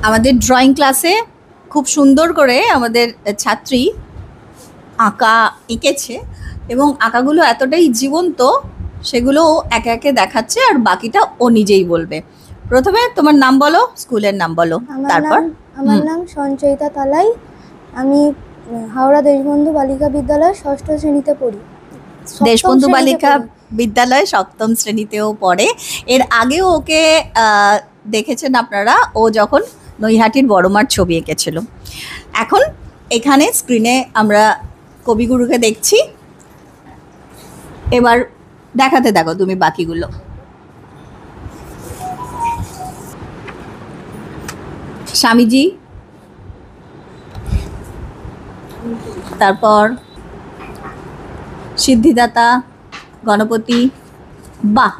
আমাদের ড্রয়িং ক্লাসে খুব সুন্দর করে আমাদের ছাত্রী আঁকা এঁকেছে এবং আঁকাগুলো এতটাই জীবন্ত, সেগুলো ও একে একে দেখাচ্ছে আর বাকিটা ও নিজেই বলবে। প্রথমে তোমার নাম বলো, স্কুলের নাম বলো, তারপর। আমার নাম সঞ্চয়িতা তালাই। আমি হাওড়া দেশবন্ধু বালিকা বিদ্যালয় ৬ষ্ঠ শ্রেণীতে পড়ি। দেশবন্ধু বালিকা বিদ্যালয় ৭ম শ্রেণীতেও পড়ে। এর আগেও ওকে দেখেছেন আপনারা, ও যখন নৈহাটির বড়মার ছবি এঁকেছিল। এখন এখানে স্ক্রিনে আমরা কবিগুরুকে দেখছি, এবার দেখাতে দেখো তুমি বাকিগুলো। স্বামীজি, তারপর সিদ্ধিদাতা, গণপতি। বাহ,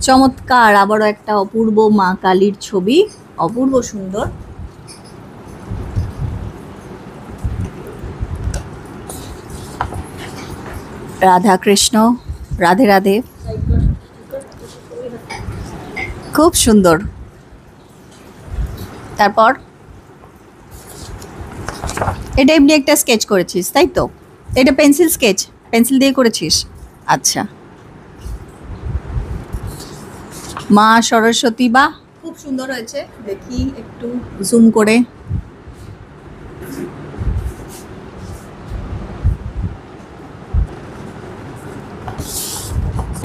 চমৎকার! আবারও একটা অপূর্ব মা কালীর ছবি, অপূর্ব সুন্দর। রাধা কৃষ্ণ, রাধে রাধে, খুব সুন্দর। তারপর এটা এমনি একটা স্কেচ করেছিস, তাই তো? এটা পেন্সিল স্কেচ, পেন্সিল দিয়ে করেছিস? আচ্ছা। মা সরস্বতী, বাহ, খুব সুন্দর হয়েছে। দেখি একটু জুম করে।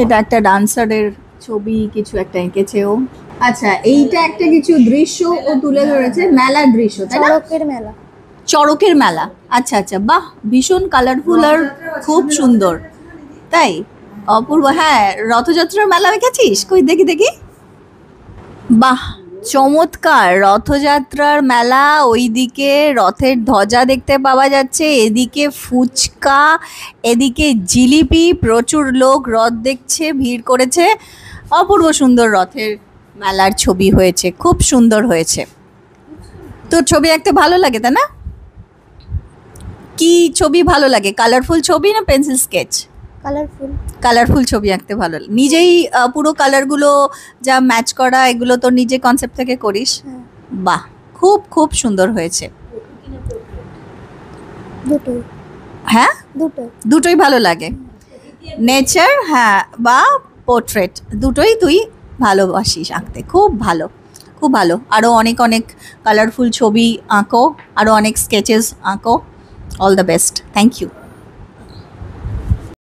এটা একটা ডান্সারের ছবি, কিছু একটা এঁকেছে ও। আচ্ছা, এইটা একটা কিছু দৃশ্য ও তুলে ধরেছে, মেলার দৃশ্য, তাই না? চড়কের মেলা। চড়কের মেলা, আচ্ছা আচ্ছা, বাহ, ভীষণ কালারফুল আর খুব সুন্দর, তাই? অপূর্ব। হ্যাঁ, রথযাত্রার মেলা দেখেছিস? কই দেখি দেখি। বাহ, চমৎকার! রথযাত্রার মেলা, ওইদিকে রথের ধ্বজা দেখতে পাওয়া যাচ্ছে, এদিকে ফুচকা, এদিকে জিলিপি, প্রচুর লোক রথ দেখছে, ভিড় করেছে। অপূর্ব সুন্দর রথের মেলার ছবি হয়েছে, খুব সুন্দর হয়েছে। তোর ছবি আঁকতে ভালো লাগে, তাই না? কি ছবি ভালো লাগে, কালারফুল ছবি না পেন্সিল স্কেচ? কালারফুল। কালারফুল ছবি আঁকতে ভালো লাগে। নিজেই পুরো কালারগুলো যা ম্যাচ করা, এগুলো তো নিজে কনসেপ্ট থেকে করিস? বাহ, খুব খুব সুন্দর হয়েছে। দুটোই। হ্যাঁ, দুটোই ভালো লাগে। নেচার, হ্যাঁ, বা পোর্ট্রেট, দুটোই তুই ভালোবাসিস আঁকতে। খুব ভালো, খুব ভালো। আরও অনেক অনেক কালারফুল ছবি আঁকো, আরও অনেক স্কেচেস আঁকো। All the best, thank you.